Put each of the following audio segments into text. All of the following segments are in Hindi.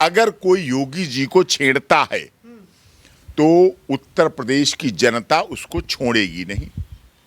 अगर कोई योगी जी को छेड़ता है तो उत्तर प्रदेश की जनता उसको छोड़ेगी नहीं।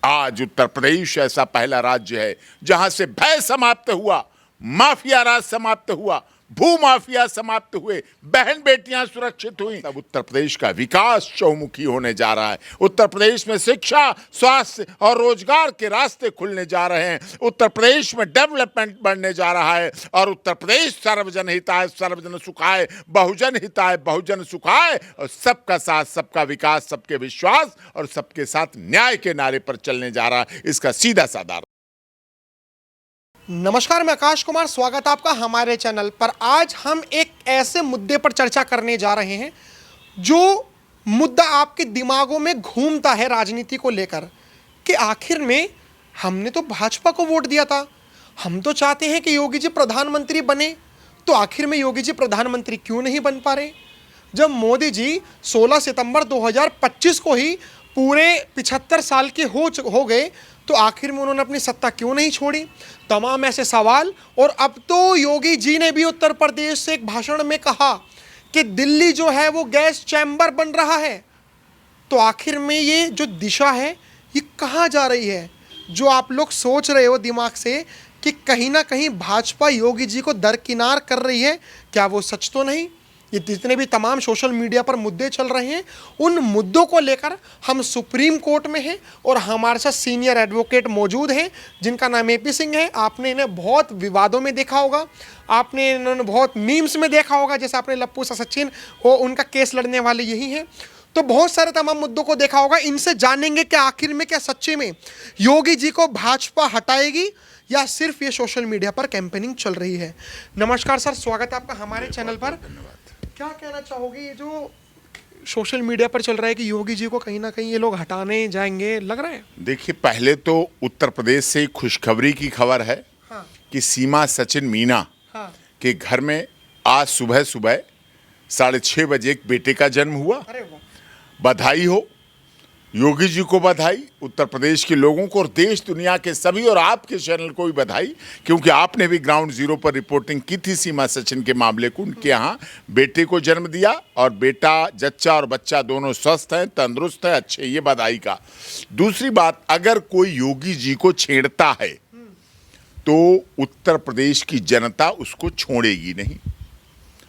आज उत्तर प्रदेश ऐसा पहला राज्य है जहां से भय समाप्त हुआ, माफिया राज समाप्त हुआ, भूमाफिया समाप्त हुए, बहन बेटियां सुरक्षित हुई। अब उत्तर प्रदेश का विकास चौमुखी होने जा रहा है। उत्तर प्रदेश में शिक्षा, स्वास्थ्य और रोजगार के रास्ते खुलने जा रहे हैं। उत्तर प्रदेश में डेवलपमेंट बढ़ने जा रहा है और उत्तर प्रदेश सर्वजन हिताय सर्वजन सुखाय, बहुजन हिताय बहुजन सुखाय और सबका साथ सबका विकास, सबके विश्वास और सबके साथ न्याय के नारे पर चलने जा रहा है। इसका सीधा साधा नमस्कार, मैं आकाश कुमार, स्वागत है आपका हमारे चैनल पर। आज हम एक ऐसे मुद्दे पर चर्चा करने जा रहे हैं जो मुद्दा आपके दिमागों में घूमता है राजनीति को लेकर कि आखिर में हमने तो भाजपा को वोट दिया था, हम तो चाहते हैं कि योगी जी प्रधानमंत्री बने, तो आखिर में योगी जी प्रधानमंत्री क्यों नहीं बन पा रहे? जब मोदी जी 16 सितंबर 2025 को ही पूरे 75 साल के हो गए तो आखिर में उन्होंने अपनी सत्ता क्यों नहीं छोड़ी? तमाम ऐसे सवाल। और अब तो योगी जी ने भी उत्तर प्रदेश से एक भाषण में कहा कि दिल्ली जो है वो गैस चैम्बर बन रहा है। तो आखिर में ये जो दिशा है ये कहाँ जा रही है? जो आप लोग सोच रहे हो दिमाग से कि कहीं ना कहीं भाजपा योगी जी को दरकिनार कर रही है, क्या वो सच तो नहीं? ये जितने भी तमाम सोशल मीडिया पर मुद्दे चल रहे हैं, उन मुद्दों को लेकर हम सुप्रीम कोर्ट में हैं और हमारे साथ सीनियर एडवोकेट मौजूद हैं जिनका नाम एपी सिंह है। आपने इन्हें बहुत विवादों में देखा होगा, आपने इन्होंने बहुत मीम्स में देखा होगा, जैसे आपने लप्पू सचिन हो, उनका केस लड़ने वाले यही हैं। तो बहुत सारे तमाम मुद्दों को देखा होगा। इनसे जानेंगे कि आखिर में क्या सच्चे में योगी जी को भाजपा हटाएगी या सिर्फ ये सोशल मीडिया पर कैंपेनिंग चल रही है। नमस्कार सर, स्वागत है आपका हमारे चैनल पर। क्या कहना चाहोगे, ये जो सोशल मीडिया पर चल रहा है कि योगी जी को कहीं ना कहीं ये लोग हटाने जाएंगे, लग रहा है? देखिए, पहले तो उत्तर प्रदेश से खुशखबरी की खबर है। हाँ। कि सीमा सचिन मीना हाँ। के घर में आज सुबह सुबह 6:30 बजे एक बेटे का जन्म हुआ। अरे वाह, बधाई हो, योगी जी को बधाई, उत्तर प्रदेश के लोगों को और देश दुनिया के सभी और आपके चैनल को भी बधाई, क्योंकि आपने भी ग्राउंड जीरो पर रिपोर्टिंग की थी सीमा सचिन के मामले को। उनके यहाँ बेटे को जन्म दिया और बेटा, जच्चा और बच्चा दोनों स्वस्थ हैं, तंदुरुस्त हैं, अच्छे, ये बधाई का। दूसरी बात, अगर कोई योगी जी को छेड़ता है तो उत्तर प्रदेश की जनता उसको छोड़ेगी नहीं।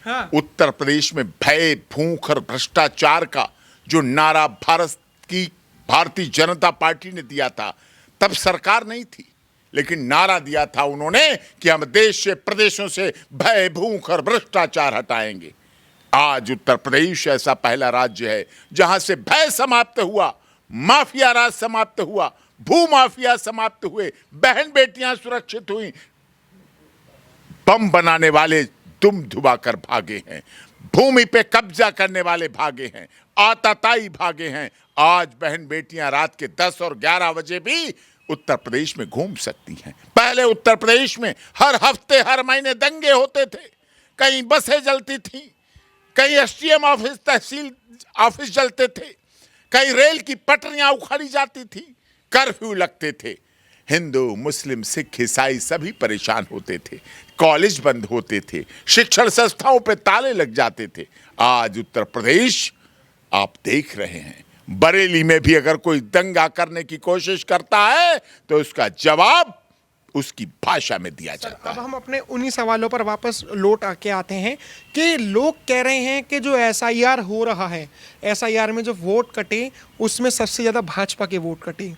हाँ। उत्तर प्रदेश में भय, भूख और भ्रष्टाचार का जो नारा भारतीय जनता पार्टी ने दिया था, तब सरकार नहीं थी, लेकिन नारा दिया था उन्होंने कि हम देश से, प्रदेशों से भय, भूख और भ्रष्टाचार हटाएंगे। आज उत्तर प्रदेश ऐसा पहला राज्य है जहां से भय समाप्त हुआ, माफिया राज समाप्त हुआ, भूमाफिया समाप्त हुए, बहन बेटियां सुरक्षित हुई, बम बनाने वाले दुम धुबाकर भागे हैं, भूमि पे कब्जा करने वाले भागे हैं, आतताई भागे हैं। आज बहन बेटियां रात के 10 और 11 बजे भी उत्तर प्रदेश में घूम सकती हैं। पहले उत्तर प्रदेश में हर हफ्ते, हर महीने दंगे होते थे, कहीं बसें जलती थी, कहीं एसडीएम ऑफिस, तहसील ऑफिस जलते थे, कहीं रेल की पटरियां उखाड़ी जाती थी, कर्फ्यू लगते थे, हिंदू, मुस्लिम, सिख, ईसाई सभी परेशान होते थे, कॉलेज बंद होते थे, शिक्षण संस्थाओं पे ताले लग जाते थे। आज उत्तर प्रदेश आप देख रहे हैं, बरेली में भी अगर कोई दंगा करने की कोशिश करता है तो उसका जवाब उसकी भाषा में दिया जाता है। अब हम अपने उन्हीं सवालों पर वापस लौट आके आते हैं कि लोग कह रहे हैं कि जो एसआईआर हो रहा है, एसआईआर में जो वोट कटे उसमें सबसे ज़्यादा भाजपा के वोट कटे।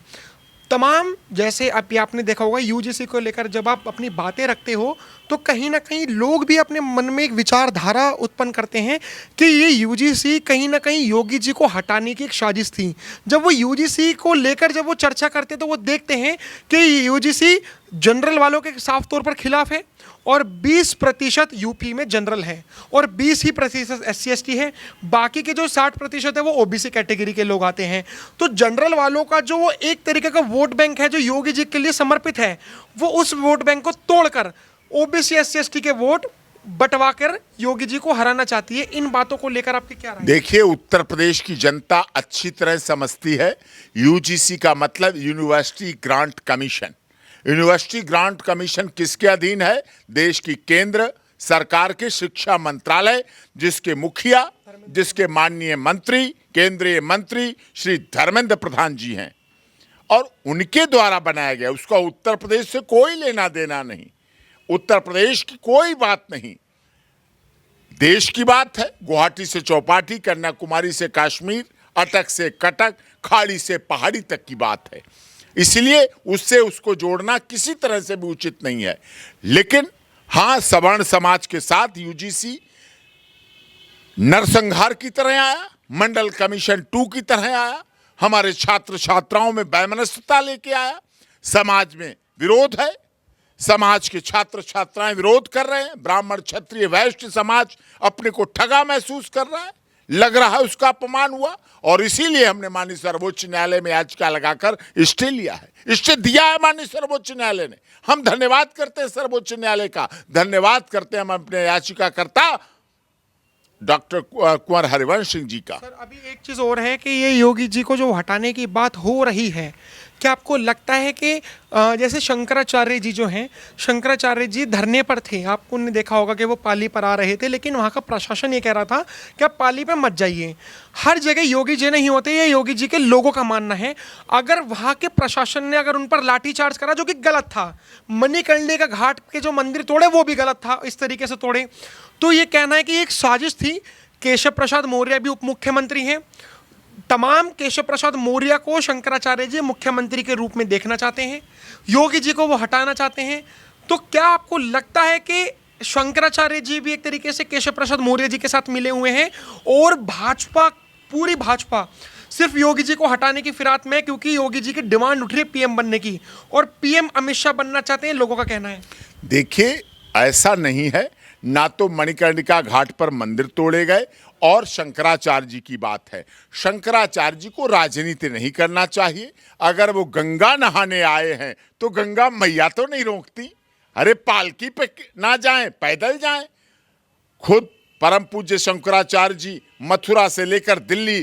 तमाम, जैसे अभी आपने देखा होगा यूजीसी को लेकर जब आप अपनी बातें रखते हो तो कहीं ना कहीं लोग भी अपने मन में एक विचारधारा उत्पन्न करते हैं कि ये यूजीसी कहीं ना कहीं योगी जी को हटाने की एक साजिश थी। जब वो यूजीसी को लेकर जब वो चर्चा करते तो वो देखते हैं कि यूजीसी जनरल वालों के साफ तौर पर खिलाफ है और 20% यूपी में जनरल है और 20% SC ST है, बाकी के जो 60% है वो ओबीसी कैटेगरी के लोग आते हैं। तो जनरल वालों का जो एक तरीके का वोट बैंक है जो योगी जी के लिए समर्पित है, वो उस वोट बैंक को तोड़कर ओबीसी SC ST के वोट बंटवाकर योगी जी को हराना चाहती है। इन बातों को लेकर आपकी क्या राय है? देखिए, उत्तर प्रदेश की जनता अच्छी तरह समझती है यूजीसी का मतलब university grant commission. University grant commission किसके अधीन है? देश की केंद्र, सरकार के शिक्षा मंत्रालय, जिसके मुखिया, जिसके माननीय मंत्री, केंद्रीय मंत्री श्री धर्मेंद्र प्रधान जी हैं, और उनके द्वारा बनाया गया। उसका उत्तर प्रदेश से कोई लेना देना नहीं, उत्तर प्रदेश की कोई बात नहीं, देश की बात है। गुवाहाटी से चौपाटी, कन्याकुमारी से कश्मीर, अटक से कटक, खाड़ी से पहाड़ी तक की बात है। इसलिए उससे उसको जोड़ना किसी तरह से भी उचित नहीं है। लेकिन हाँ, सवर्ण समाज के साथ यूजीसी नरसंहार की तरह आया, मंडल कमीशन 2 की तरह आया, हमारे छात्र छात्राओं में वैमनस्यता लेके आया। समाज में विरोध है, समाज के छात्र छात्राएं विरोध कर रहे हैं। ब्राह्मण, क्षत्रिय, वैश्य समाज अपने को ठगा महसूस कर रहा है, लग रहा है उसका अपमान हुआ, और इसीलिए हमने माननीय सर्वोच्च न्यायालय में याचिका लगाकर स्टे लिया है। स्टे दिया है माननीय सर्वोच्च न्यायालय ने। हम धन्यवाद करते हैं सर्वोच्च न्यायालय का, धन्यवाद करते हैं हम अपने याचिकाकर्ता डॉक्टर कुंवर हरिवंश सिंह जी का। सर, अभी एक चीज़ और है कि ये योगी जी को जो हटाने की बात हो रही है, क्या आपको लगता है कि जैसे शंकराचार्य जी जो हैं, शंकराचार्य जी धरने पर थे, आपको ने देखा होगा कि वो पाली पर आ रहे थे, लेकिन वहाँ का प्रशासन ये कह रहा था कि आप पाली पे मत जाइए। हर जगह योगी जी नहीं होते, ये योगी जी के लोगों का मानना है। अगर वहाँ के प्रशासन ने अगर उन पर लाठीचार्ज करा, जो कि गलत था, मणिकर्णिका का घाट के जो मंदिर तोड़े वो भी गलत था, इस तरीके से तोड़े, तो ये कहना है कि एक साजिश थी। केशव प्रसाद मौर्य भी उप मुख्यमंत्री हैं, तमाम केशव प्रसाद मौर्य को शंकराचार्य जी मुख्यमंत्री के रूप में देखना चाहते हैं, योगी जी को वो हटाना चाहते हैं। तो क्या आपको लगता है कि शंकराचार्य जी भी एक तरीके से केशव प्रसाद मौर्य जी के साथ मिले हुए हैं, और भाजपा, पूरी भाजपा सिर्फ योगी जी को हटाने की फिराक में, क्योंकि योगी जी की डिमांड उठ रही है पीएम बनने की, और पीएम अमित शाह बनना चाहते हैं, लोगों का कहना है? देखिए, ऐसा नहीं है, ना तो मणिकर्णिका घाट पर मंदिर तोड़े गए, और शंकराचार्य जी की बात है। शंकराचार्य जी को राजनीति नहीं करना चाहिए। अगर वो गंगा नहाने आए हैं तो गंगा मैया तो नहीं रोकती। अरे पालकी पे ना जाएं, पैदल जाएं। खुद परम पूज्य शंकराचार्य जी मथुरा से लेकर दिल्ली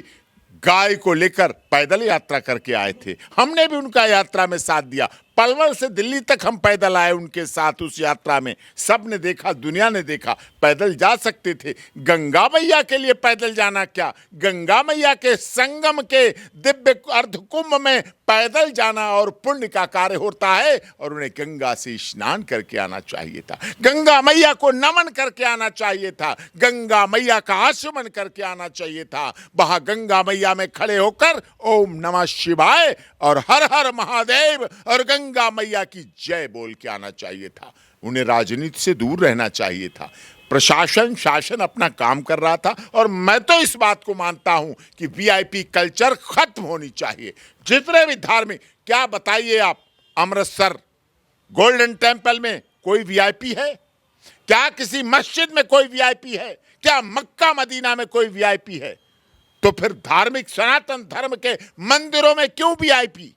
गाय को लेकर पैदल यात्रा करके आए थे, हमने भी उनका यात्रा में साथ दिया। पलवल से दिल्ली तक हम पैदल आए उनके साथ उस यात्रा में, सब ने देखा, दुनिया ने देखा, पैदल जा सकते थे। गंगा मैया के लिए पैदल जाना क्या, गंगा मैया के संगम के दिव्य अर्ध कुंभ में पैदल जाना और पुण्य का कार्य होता है, और उन्हें गंगा से स्नान करके आना चाहिए था, गंगा मैया को नमन करके आना चाहिए था, गंगा मैया का आचमन करके आना चाहिए था। वहां गंगा मैया में खड़े होकर ओम नमः शिवाय और हर हर महादेव और गंगा मैया की जय बोल के आना चाहिए था। उन्हें राजनीति से दूर रहना चाहिए था। प्रशासन, शासन अपना काम कर रहा था, और मैं तो इस बात को मानता हूं कि वीआईपी कल्चर खत्म होनी चाहिए। जितने भी धार्मिक, क्या बताइए आप, अमृतसर गोल्डन टेम्पल में कोई वीआईपी है क्या? किसी मस्जिद में कोई वीआईपी है क्या? मक्का मदीना में कोई वीआईपी है? तो फिर धार्मिक सनातन धर्म के मंदिरों में क्यों वीआईपी?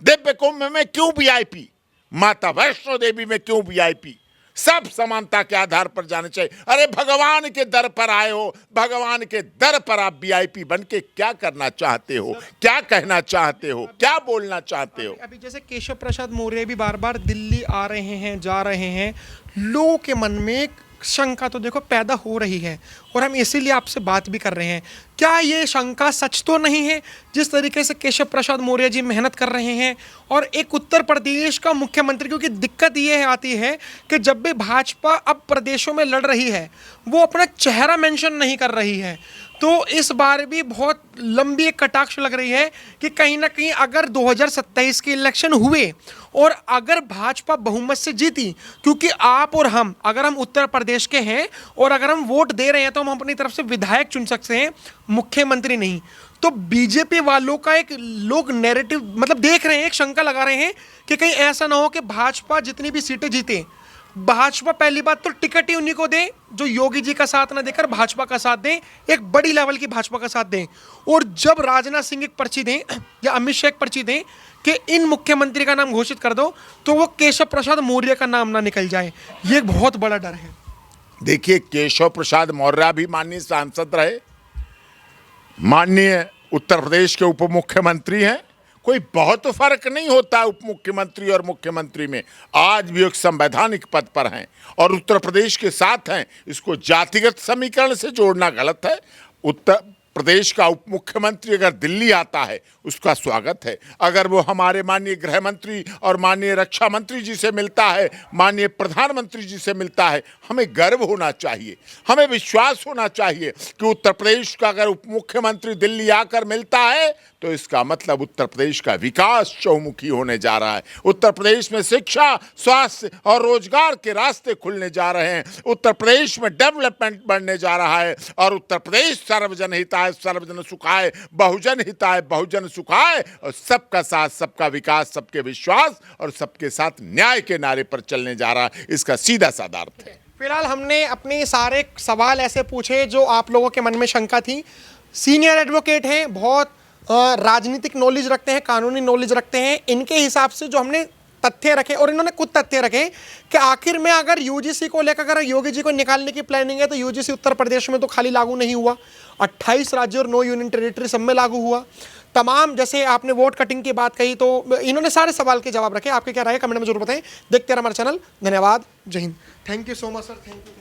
दिव्य कुंभ में क्यों वीआईपी? माता वैष्णो देवी में क्यों वीआईपी? सब समानता के आधार पर जाने चाहिए। अरे भगवान के दर पर आए हो, भगवान के दर पर आप वीआईपी बन के क्या करना चाहते हो, क्या कहना चाहते हो, क्या बोलना चाहते हो? अभी जैसे केशव प्रसाद मौर्य भी बार बार दिल्ली आ रहे हैं, जा रहे हैं, लोगों के मन में एक शंका तो देखो पैदा हो रही है, और हम इसीलिए आपसे बात भी कर रहे हैं। क्या ये शंका सच तो नहीं है? जिस तरीके से केशव प्रसाद मौर्य जी मेहनत कर रहे हैं, और एक उत्तर प्रदेश का मुख्यमंत्री, क्योंकि दिक्कत ये आती है कि जब भी भाजपा अब प्रदेशों में लड़ रही है, वो अपना चेहरा मेंशन नहीं कर रही है। तो इस बार भी बहुत लंबी एक कटाक्ष लग रही है कि कहीं ना कहीं अगर 2027 के इलेक्शन हुए और अगर भाजपा बहुमत से जीती, क्योंकि आप और हम, अगर हम उत्तर प्रदेश के हैं और अगर हम वोट दे रहे हैं तो हम अपनी तरफ से विधायक चुन सकते हैं, मुख्यमंत्री नहीं। तो बीजेपी वालों का एक लोग नैरेटिव मतलब देख रहे हैं, एक शंका लगा रहे हैं कि कहीं ऐसा ना हो कि भाजपा जितनी भी सीटें जीते, भाजपा पहली बात तो टिकट ही उन्हीं को दे जो योगी जी का साथ ना देकर भाजपा का साथ दें, एक बड़ी लेवल की भाजपा का साथ दें। और जब राजनाथ सिंह एक पर्ची दें या अमित शाह एक पर्ची दें कि इन मुख्यमंत्री का नाम घोषित कर दो, तो वो केशव प्रसाद मौर्य का नाम ना निकल जाए, ये एक बहुत बड़ा डर है। देखिए, केशव प्रसाद मौर्य भी माननीय सांसद रहे, माननीय उत्तर प्रदेश के उप मुख्यमंत्री हैं, कोई बहुत फर्क नहीं होता उप मुख्यमंत्री और मुख्यमंत्री में। आज भी एक संवैधानिक पद पर हैं और उत्तर प्रदेश के साथ हैं। इसको जातिगत समीकरण से जोड़ना गलत है। उत्तर प्रदेश का उप मुख्यमंत्री अगर दिल्ली आता है उसका स्वागत है। अगर वो हमारे माननीय गृह मंत्री और माननीय रक्षा मंत्री जी से मिलता है, माननीय प्रधानमंत्री जी से मिलता है, हमें गर्व होना चाहिए, हमें विश्वास होना चाहिए कि उत्तर प्रदेश का अगर उप मुख्यमंत्री दिल्ली आकर मिलता है तो इसका मतलब उत्तर प्रदेश का विकास चौमुखी होने जा रहा है। उत्तर प्रदेश में शिक्षा, स्वास्थ्य और रोजगार के रास्ते खुलने जा रहे हैं। उत्तर प्रदेश में डेवलपमेंट बढ़ने जा रहा है और उत्तर प्रदेश सर्वजन हिताय सर्वजन सुखाय, बहुजन हिताय बहुजन सुखाय और सबका साथ सबका विकास, सबके विश्वास और सबके साथ न्याय के नारे पर चलने जा रहा है। इसका सीधा साधा अर्थ है। फिलहाल हमने अपने सारे सवाल ऐसे पूछे जो आप लोगों के मन में शंका थी। सीनियर एडवोकेट हैं, बहुत राजनीतिक नॉलेज रखते हैं, कानूनी नॉलेज रखते हैं। इनके हिसाब से जो हमने तथ्य रखे और इन्होंने खुद तथ्य रखे कि आखिर में अगर यूजीसी को लेकर अगर योगी जी को निकालने की प्लानिंग है तो यूजीसी उत्तर प्रदेश में तो खाली लागू नहीं हुआ, 28 राज्यों और 9 यूनियन टेरिटरी सब में लागू हुआ। तमाम, जैसे आपने वोट कटिंग की बात कही, तो इन्होंने सारे सवाल के जवाब रखे। आपके क्या राय है कमेंट में जरूर बताएं। देखते रहे हमारा चैनल। धन्यवाद। जय Hind. Thank you so much sir. Thank you.